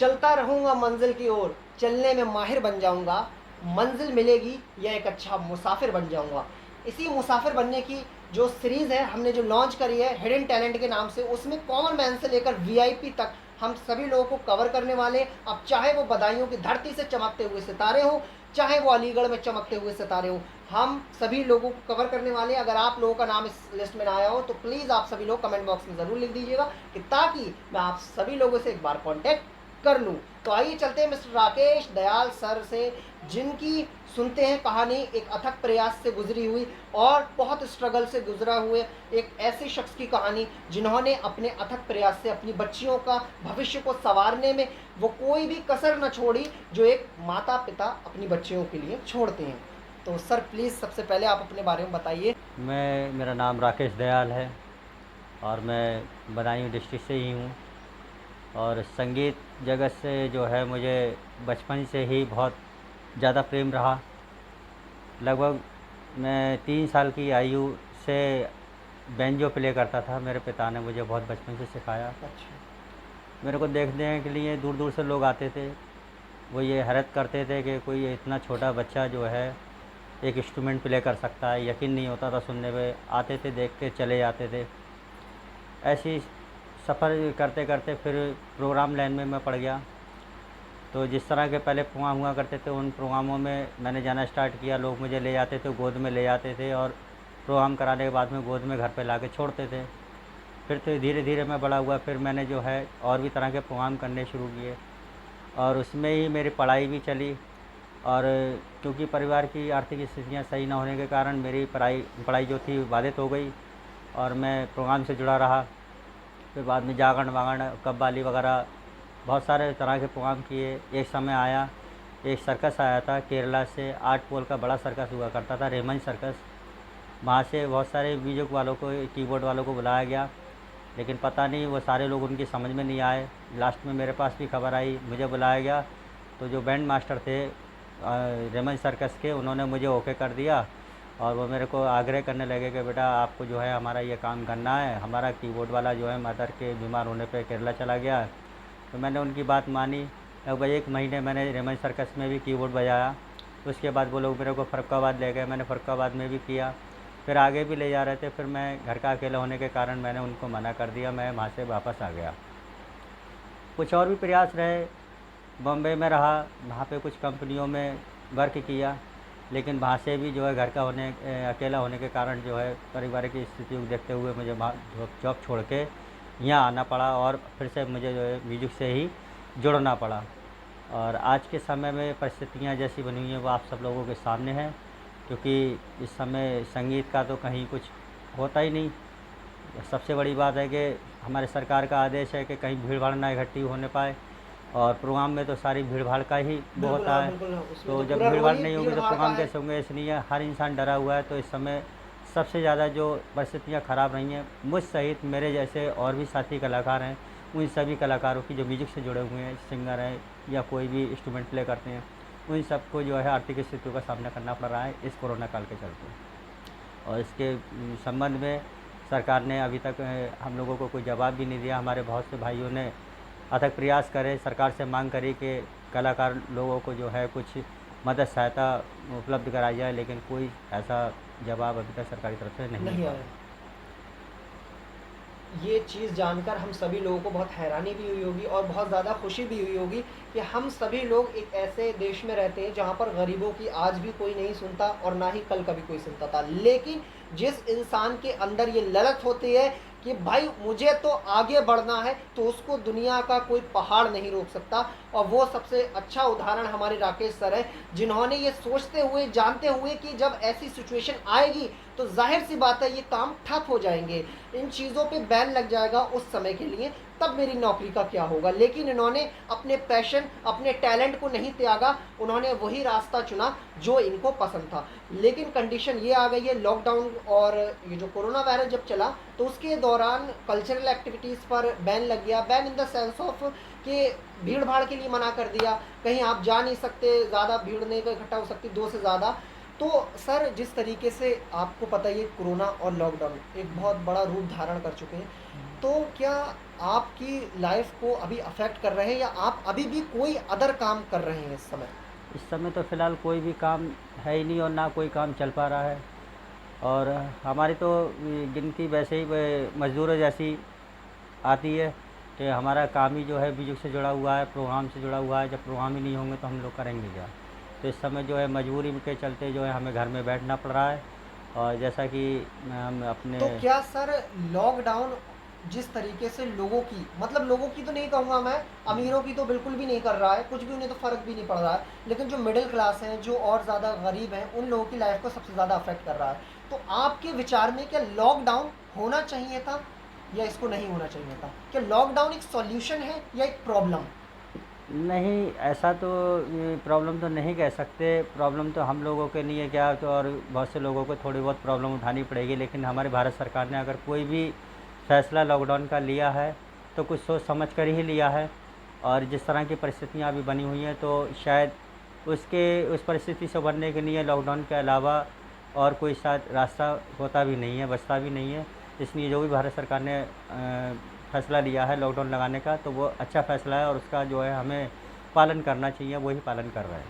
चलता रहूँगा मंजिल की ओर, चलने में माहिर बन जाऊँगा, मंजिल मिलेगी या एक अच्छा मुसाफिर बन जाऊँगा। इसी मुसाफिर बनने की जो सीरीज़ है हमने जो लॉन्च करी है हिडन टैलेंट के नाम से, उसमें कॉमन मैन से लेकर वीआईपी तक हम सभी लोगों को कवर करने वाले हैं। अब चाहे वो बदायूं की धरती से चमकते हुए सितारे हों, चाहे वो अलीगढ़ में चमकते हुए सितारे हों, हम सभी लोगों को कवर करने वाले हैं। अगर आप लोगों का नाम इस लिस्ट में ना आया हो तो प्लीज़ आप सभी लोग कमेंट बॉक्स में ज़रूर लिख दीजिएगा कि ताकि मैं आप सभी लोगों से एक बार कॉन्टैक्ट कर लूँ। तो आइए चलते हैं मिस्टर राकेश दयाल सर से, जिनकी सुनते हैं कहानी एक अथक प्रयास से गुजरी हुई और बहुत स्ट्रगल से गुजरा हुए एक ऐसे शख्स की कहानी जिन्होंने अपने अथक प्रयास से अपनी बच्चियों का भविष्य को संवारने में वो कोई भी कसर न छोड़ी जो एक माता पिता अपनी बच्चियों के लिए छोड़ते हैं। तो सर प्लीज़ सबसे पहले आप अपने बारे में बताइए। मेरा नाम राकेश दयाल है और मैं बदायूं डिस्ट्रिक्ट से ही हूँ। और संगीत जगत से जो है मुझे बचपन से ही बहुत ज़्यादा प्रेम रहा। लगभग मैं 3 साल की आयु से बैंजो प्ले करता था। मेरे पिता ने मुझे बहुत बचपन से सिखाया। अच्छा। मेरे को देखने के लिए दूर दूर से लोग आते थे। वो ये हैरत करते थे कि कोई इतना छोटा बच्चा जो है एक इंस्ट्रूमेंट प्ले कर सकता है। यकीन नहीं होता था सुनने में। आते थे, देख के चले जाते थे। ऐसी सफ़र करते करते फिर प्रोग्राम लाइन में मैं पड़ गया। तो जिस तरह के पहले प्रोग्राम हुआ करते थे उन प्रोग्रामों में मैंने जाना स्टार्ट किया। लोग मुझे ले जाते थे, गोद में ले जाते थे और प्रोग्राम कराने के बाद में गोद में घर पे ला के छोड़ते थे। फिर तो धीरे धीरे मैं बड़ा हुआ। फिर मैंने जो है और भी तरह के प्रोग्राम करने शुरू किए और उसमें ही मेरी पढ़ाई भी चली। और क्योंकि परिवार की आर्थिक स्थितियाँ सही ना होने के कारण मेरी पढ़ाई जो थी बाधित हो गई और मैं प्रोग्राम से जुड़ा रहा। फिर बाद में जागरण वागरण कव्वाली वगैरह बहुत सारे तरह के प्रोग्राम किए। एक समय आया, एक सर्कस आया था केरला से, 8 पोल का बड़ा सर्कस हुआ करता था, रेमन सर्कस। वहाँ से बहुत सारे म्यूजिक वालों को, कीबोर्ड वालों को बुलाया गया, लेकिन पता नहीं वो सारे लोग उनकी समझ में नहीं आए। लास्ट में मेरे पास भी खबर आई, मुझे बुलाया गया। तो जो बैंड मास्टर थे रेमन सर्कस के, उन्होंने मुझे ओके कर दिया और वो मेरे को आग्रह करने लगे कि बेटा आपको जो है हमारा ये काम करना है। हमारा कीबोर्ड वाला जो है मदर के बीमार होने पे केरला चला गया। तो मैंने उनकी बात मानी। लगभग 1 महीने मैंने रेमन सर्कस में भी कीबोर्ड बजाया। उसके बाद वो लोग मेरे को फरुखाबाद ले गए, मैंने फरुखाबाद में भी किया। फिर आगे भी ले जा रहे थे। फिर मैं घर का अकेला होने के कारण मैंने उनको मना कर दिया, मैं वहाँ से वापस आ गया। कुछ और भी प्रयास रहे। बॉम्बे में रहा, वहाँ पे कुछ कंपनियों में वर्क किया, लेकिन वहाँ से भी जो है घर का अकेला होने के कारण जो है पारिवारिक स्थिति को देखते हुए मुझे वहाँ जॉब छोड़ के यहाँ आना पड़ा और फिर से मुझे जो है म्यूजिक से ही जुड़ना पड़ा। और आज के समय में परिस्थितियाँ जैसी बनी हुई हैं वो आप सब लोगों के सामने हैं, क्योंकि इस समय संगीत का तो कहीं कुछ होता ही नहीं। सबसे बड़ी बात है कि हमारे सरकार का आदेश है कि कहीं भीड़ भाड़ ना इकट्ठी होने पाए, और प्रोग्राम में तो सारी भीड़ भाड़ का ही वो होता है। तो जब भीड़ भाड़ नहीं होगी तो प्रोग्राम कैसे होंगे। इसलिए हर इंसान डरा हुआ है। तो इस समय सबसे ज़्यादा जो परिस्थितियाँ ख़राब रही हैं, मुझ सहित मेरे जैसे और भी साथी कलाकार हैं, उन सभी कलाकारों की जो म्यूजिक से जुड़े हुए हैं, सिंगर हैं या कोई भी इंस्ट्रूमेंट प्ले करते हैं, उन सबको जो है आर्थिक स्थितियों का सामना करना पड़ रहा है इस कोरोना काल के चलते। और इसके संबंध में सरकार ने अभी तक हम लोगों को कोई जवाब भी नहीं दिया। हमारे बहुत से भाइयों ने अथक प्रयास करे, सरकार से मांग करी कि कलाकार लोगों को जो है कुछ मदद सहायता उपलब्ध कराई जाए, लेकिन कोई ऐसा जवाब अभी तक सरकारी तरफ से नहीं आया। ये चीज़ जानकर हम सभी लोगों को बहुत हैरानी भी हुई होगी और बहुत ज़्यादा खुशी भी हुई होगी कि हम सभी लोग एक ऐसे देश में रहते हैं जहाँ पर गरीबों की आज भी कोई नहीं सुनता और ना ही कल कभी कोई सुनता था। लेकिन जिस इंसान के अंदर ये ललक होती है कि भाई मुझे तो आगे बढ़ना है, तो उसको दुनिया का कोई पहाड़ नहीं रोक सकता। और वो सबसे अच्छा उदाहरण हमारे राकेश सर है, जिन्होंने ये सोचते हुए, जानते हुए कि जब ऐसी सिचुएशन आएगी तो जाहिर सी बात है ये काम ठप हो जाएंगे, इन चीज़ों पे बैन लग जाएगा उस समय के लिए, तब मेरी नौकरी का क्या होगा। लेकिन इन्होंने अपने पैशन, अपने टैलेंट को नहीं त्यागा, उन्होंने वही रास्ता चुना जो इनको पसंद था। लेकिन कंडीशन ये आ गई है, लॉकडाउन और ये जो कोरोना वायरस जब चला तो उसके दौरान कल्चरल एक्टिविटीज़ पर बैन लग गया। Ban in the sense of कि भीड़ भाड़ के लिए मना कर दिया, कहीं आप जा नहीं सकते, ज़्यादा भीड़ नहीं इकट्ठा हो सकती 2 से ज़्यादा। तो सर जिस तरीके से आपको पता ही है कोरोना और लॉकडाउन एक बहुत बड़ा रूप धारण कर चुके हैं, तो क्या आपकी लाइफ को अभी अफेक्ट कर रहे हैं या आप अभी भी कोई अदर काम कर रहे हैं इस समय? इस समय तो फ़िलहाल कोई भी काम है ही नहीं और ना कोई काम चल पा रहा है। और हमारी तो गिनती वैसे ही मज़दूरों जैसी आती है कि हमारा काम ही जो है म्यूज़िक से जुड़ा हुआ है, प्रोग्राम से जुड़ा हुआ है। जब प्रोग्राम ही नहीं होंगे तो हम लोग करेंगे क्या? तो इस समय जो है मजबूरी के चलते जो है हमें घर में बैठना पड़ रहा है। और जैसा कि हम अपने तो क्या सर लॉकडाउन जिस तरीके से लोगों की, मतलब लोगों की तो नहीं कहूँगा मैं, अमीरों की तो बिल्कुल भी नहीं कर रहा है, कुछ भी उन्हें तो फ़र्क भी नहीं पड़ रहा है, लेकिन जो मिडिल क्लास हैं, जो और ज़्यादा गरीब हैं, उन लोगों की लाइफ को सबसे ज़्यादा अफेक्ट कर रहा है। तो आपके विचार में क्या लॉकडाउन होना चाहिए था या इसको नहीं होना चाहिए था? क्या लॉकडाउन एक सॉल्यूशन है या एक प्रॉब्लम? नहीं, ऐसा तो ये प्रॉब्लम तो नहीं कह सकते। प्रॉब्लम तो हम लोगों के लिए क्या, तो और बहुत से लोगों को थोड़ी बहुत प्रॉब्लम उठानी पड़ेगी। लेकिन हमारे भारत सरकार ने अगर कोई भी फ़ैसला लॉकडाउन का लिया है तो कुछ सोच समझ कर ही लिया है। और जिस तरह की परिस्थितियाँ अभी बनी हुई हैं तो शायद उस परिस्थिति से उभरने के लिए लॉकडाउन के अलावा और कोई शायद रास्ता होता भी नहीं है, बचता भी नहीं है। इसलिए जो भी भारत सरकार ने फ़ैसला लिया है लॉकडाउन लगाने का, तो वो अच्छा फ़ैसला है और उसका जो है हमें पालन करना चाहिए, वही पालन कर रहे हैं।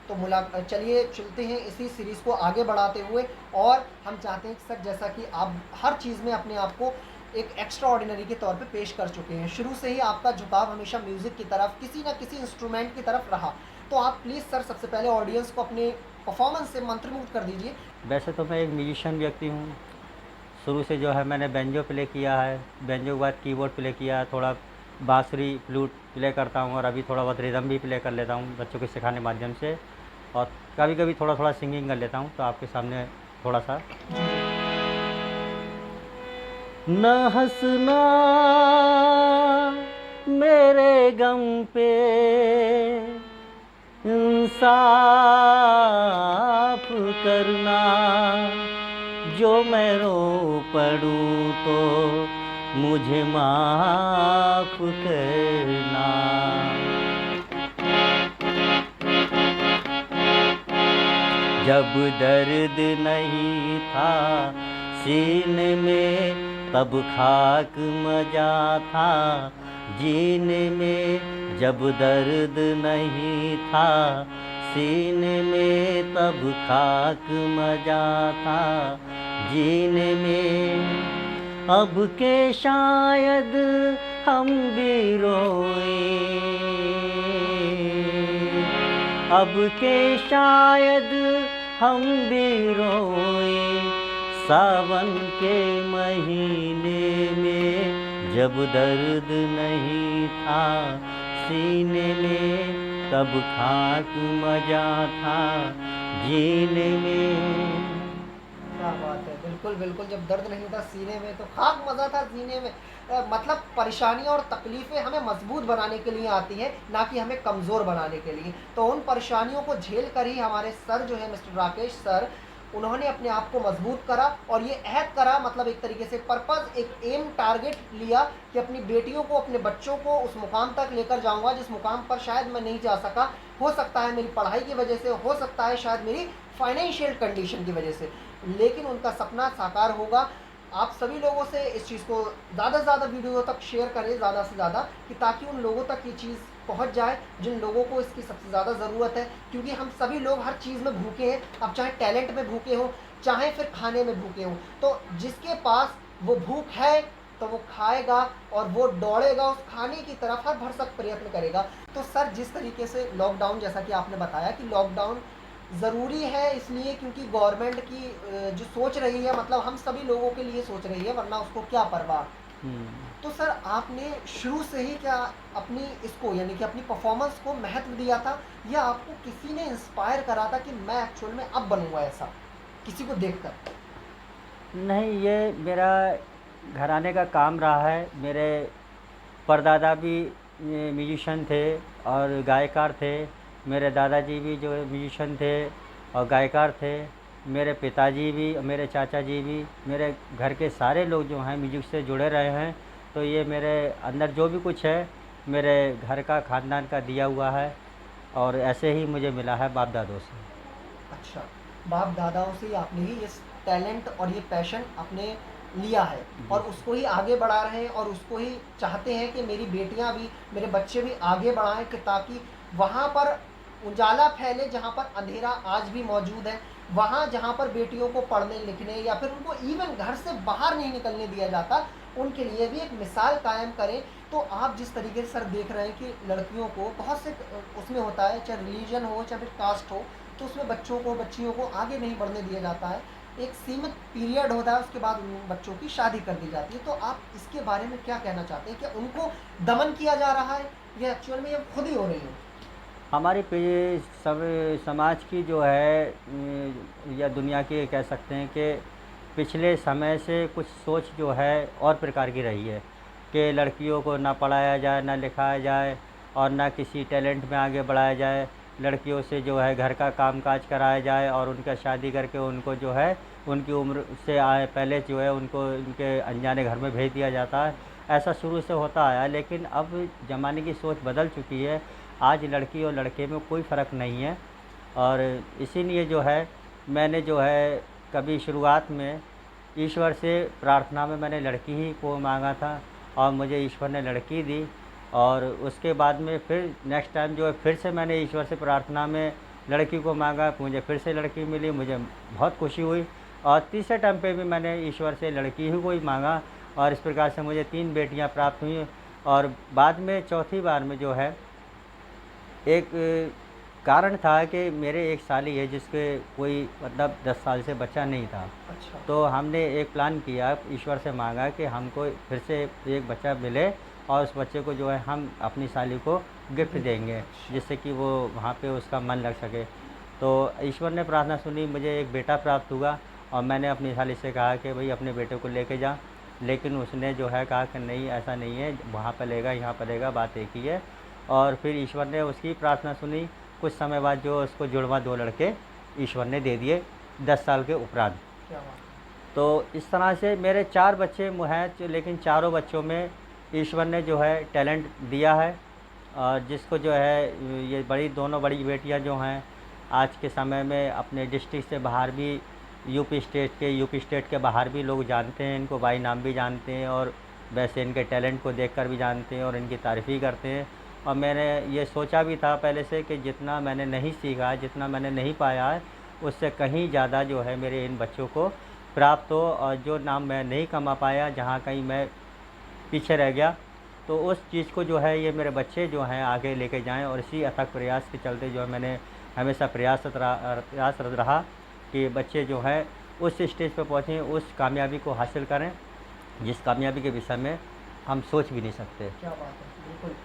तो चलिए चलते हैं इसी सीरीज़ को आगे बढ़ाते हुए, और हम चाहते हैं कि सर जैसा कि आप हर चीज़ में अपने आप को एक एक्स्ट्रा ऑर्डिनरी के तौर पे पेश कर चुके हैं, शुरू से ही आपका झुकाव हमेशा म्यूज़िक की तरफ, किसी ना किसी इंस्ट्रूमेंट की तरफ रहा। तो आप प्लीज़ सर सबसे पहले ऑडियंस को अपने परफॉर्मेंस से मंत्रमुग्ध कर दीजिए। वैसे तो मैं एक म्यूजिशियन व्यक्ति हूँ। शुरू से जो है मैंने बैंजो प्ले किया है, बैंजो के बाद कीबोर्ड प्ले किया है, थोड़ा बाँसुरी, फ्लूट प्ले करता हूँ और अभी थोड़ा बहुत रिदम भी प्ले कर लेता हूँ बच्चों के सिखाने के माध्यम से। और कभी-कभी थोड़ा-थोड़ा सिंगिंग कर लेता हूँ, तो आपके सामने थोड़ा-सा। न हँसना मेरे गम पे, इंसाफ करना, जो मैं रो पड़ूँ तो मुझे माफ़ करना। जब दर्द नहीं था सीने में तब खाक मजा था जीने में। जब दर्द नहीं था सीने में तब खाक मजा था जीने में। अब के शायद हम भी रोएं, अब के शायद हम भी रोएं, सावन के महीने में जब दर्द नहीं था सीने में तब खाक मजा था जीने में। क्या बात है! बिल्कुल, बिल्कुल, जब दर्द नहीं था सीने में तो खाक मज़ा था सीने में। मतलब परेशानियाँ और तकलीफ़ें हमें मज़बूत बनाने के लिए आती हैं, ना कि हमें कमज़ोर बनाने के लिए। तो उन परेशानियों को झेल कर ही हमारे सर जो हैं मिस्टर राकेश सर, उन्होंने अपने आप को मज़बूत करा और ये अहद करा, मतलब एक तरीके से पर्पज़, एक एम टारगेट लिया कि अपनी बेटियों को, अपने बच्चों को उस मुकाम तक लेकर जाऊँगा जिस मुकाम पर शायद मैं नहीं जा सका। हो सकता है मेरी पढ़ाई की वजह से, हो सकता है शायद मेरी फाइनेंशियल कंडीशन की वजह से, लेकिन उनका सपना साकार होगा। आप सभी लोगों से इस चीज़ को ज़्यादा से ज़्यादा वीडियो तक शेयर करें, ज़्यादा से ज़्यादा, कि ताकि उन लोगों तक ये चीज़ पहुंच जाए जिन लोगों को इसकी सबसे ज़्यादा ज़रूरत है। क्योंकि हम सभी लोग हर चीज़ में भूखे हैं, अब चाहे टैलेंट में भूखे हों, चाहे फिर खाने में भूखे हों। तो जिसके पास वो भूख है तो वो खाएगा और वो दौड़ेगा उस खाने की तरफ, हर भरसक प्रयत्न करेगा। तो सर जिस तरीके से लॉकडाउन, जैसा कि आपने बताया कि लॉकडाउन ज़रूरी है इसलिए क्योंकि गवर्नमेंट की जो सोच रही है, मतलब हम सभी लोगों के लिए सोच रही है, वरना उसको क्या परवाह। हम्म। तो सर आपने शुरू से ही क्या अपनी इसको, यानी कि अपनी परफॉर्मेंस को महत्व दिया था, या आपको किसी ने इंस्पायर करा था कि मैं एक्चुअल में अब बनूंगा ऐसा, किसी को देखकर? नहीं, ये मेरा घराने का काम रहा है। मेरे परदादा भी म्यूजिशियन थे और गायकार थे। मेरे दादाजी भी जो म्यूजिशियन थे और गायकार थे। मेरे पिताजी भी और मेरे चाचा जी भी, मेरे घर के सारे लोग जो हैं म्यूजिक से जुड़े रहे हैं। तो ये मेरे अंदर जो भी कुछ है मेरे घर का, ख़ानदान का दिया हुआ है और ऐसे ही मुझे मिला है बाप दादों से। अच्छा, बाप दादाओं से ही आपने ही इस टैलेंट और ये पैशन अपने लिया है जी, और उसको ही आगे बढ़ा रहे हैं और उसको ही चाहते हैं कि मेरी बेटियां भी, मेरे बच्चे भी आगे बढ़ाएं, कि ताकि वहाँ पर उजाला फैले जहाँ पर अंधेरा आज भी मौजूद है। वहाँ जहाँ पर बेटियों को पढ़ने लिखने या फिर उनको इवन घर से बाहर नहीं निकलने दिया जाता, उनके लिए भी एक मिसाल कायम करें। तो आप जिस तरीके से सर देख रहे हैं कि लड़कियों को बहुत से उसमें होता है, चाहे रिलीजन हो चाहे फिर कास्ट हो, तो उसमें बच्चों को, बच्चियों को आगे नहीं बढ़ने दिया जाता है। एक सीमित पीरियड होता है, उसके बाद उन बच्चों की शादी कर दी जाती है। तो आप इसके बारे में क्या कहना चाहते हैं? क्या उनको दमन किया जा रहा है या एक्चुअल में ये खुद ही हो रही है? हमारी सब समाज की जो है या दुनिया की कह सकते हैं कि पिछले समय से कुछ सोच जो है और प्रकार की रही है कि लड़कियों को ना पढ़ाया जाए, ना लिखाया जाए और ना किसी टैलेंट में आगे बढ़ाया जाए। लड़कियों से जो है घर का कामकाज कराया जाए और उनका शादी करके उनको जो है उनकी उम्र से आए पहले जो है उनको उनके अनजाने घर में भेज दिया जाता है। ऐसा शुरू से होता आया, लेकिन अब ज़माने की सोच बदल चुकी है। आज लड़की और लड़के में कोई फ़र्क नहीं है और इसीलिए जो है मैंने जो है कभी शुरुआत में ईश्वर से प्रार्थना में मैंने लड़की ही को मांगा था और मुझे ईश्वर ने लड़की दी। और उसके बाद में फिर नेक्स्ट टाइम जो है फिर से मैंने ईश्वर से प्रार्थना में लड़की को मांगा, मुझे फिर से लड़की मिली, मुझे बहुत खुशी हुई। और तीसरे टाइम पे भी मैंने ईश्वर से लड़की ही को ही मांगा और इस प्रकार से मुझे 3 बेटियां प्राप्त हुई। और बाद में चौथी बार में जो है एक कारण था कि मेरे एक साली है जिसके कोई मतलब 10 साल से बच्चा नहीं था। अच्छा। तो हमने एक प्लान किया, ईश्वर से मांगा कि हमको फिर से एक बच्चा मिले और उस बच्चे को जो है हम अपनी साली को गिफ्ट देंगे, जिससे कि वो वहाँ पे उसका मन लग सके। तो ईश्वर ने प्रार्थना सुनी, मुझे एक बेटा प्राप्त हुआ और मैंने अपनी साली से कहा कि भाई अपने बेटे को लेके जा, लेकिन उसने जो है कहा कि नहीं ऐसा नहीं है, वहाँ पर लेगा यहाँ पर लेगा, बात एक ही है। और फिर ईश्वर ने उसकी प्रार्थना सुनी। कुछ समय बाद जो उसको जुड़वा 2 लड़के ईश्वर ने दे दिए 10 साल के उपरांत। क्या बात तो इस तरह से मेरे 4 बच्चे हैं, लेकिन चारों बच्चों में ईश्वर ने जो है टैलेंट दिया है। और जिसको जो है ये दोनों बड़ी बेटियां जो हैं आज के समय में अपने डिस्ट्रिक्ट से बाहर भी यूपी स्टेट के बाहर भी लोग जानते हैं, इनको बाई नाम भी जानते हैं और वैसे इनके टैलेंट को देखकर भी जानते हैं और इनकी तारीफ़ भी करते हैं। और मैंने ये सोचा भी था पहले से कि जितना मैंने नहीं सीखा है, जितना मैंने नहीं पाया है, उससे कहीं ज़्यादा जो है मेरे इन बच्चों को प्राप्त हो। और जो नाम मैं नहीं कमा पाया, जहाँ कहीं मैं पीछे रह गया, तो उस चीज़ को जो है ये मेरे बच्चे जो हैं आगे लेके जाएं। और इसी अथक प्रयास के चलते जो है मैंने हमेशा प्रयासरत रहा कि बच्चे जो हैं उस स्टेज पे पहुँचें, उस कामयाबी को हासिल करें जिस कामयाबी के विषय में हम सोच भी नहीं सकते। क्या बात है! बिल्कुल।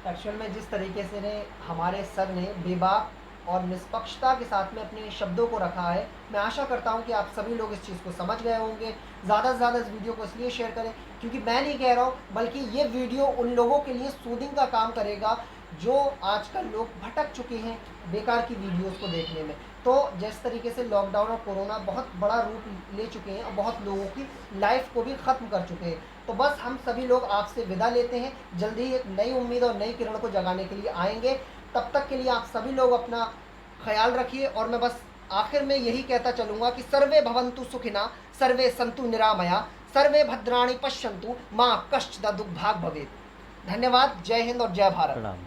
एक्चुअल में जिस तरीके से ने हमारे सर ने बेबाक और निष्पक्षता के साथ में अपने शब्दों को रखा है, मैं आशा करता हूँ कि आप सभी लोग इस चीज़ को समझ गए होंगे। ज़्यादा से ज़्यादा इस वीडियो को इसलिए शेयर करें क्योंकि मैं नहीं कह रहा हूँ, बल्कि ये वीडियो उन लोगों के लिए सूदिंग का काम करेगा जो आजकल लोग भटक चुके हैं बेकार की वीडियोस को देखने में। तो जिस तरीके से लॉकडाउन और कोरोना बहुत बड़ा रूप ले चुके हैं और बहुत लोगों की लाइफ को भी ख़त्म कर चुके हैं, तो बस हम सभी लोग आपसे विदा लेते हैं। जल्दी ही एक नई उम्मीद और नई किरण को जगाने के लिए आएंगे। तब तक के लिए आप सभी लोग अपना ख्याल रखिए और मैं बस आखिर में यही कहता चलूँगा कि सर्वे भवन्तु सुखिना, सर्वे सन्तु निरामया, सर्वे भद्राणि पश्यन्तु, माँ कश्चित् दुर्भाग् भवेत्। धन्यवाद। जय हिंद और जय भारत। प्रणाम।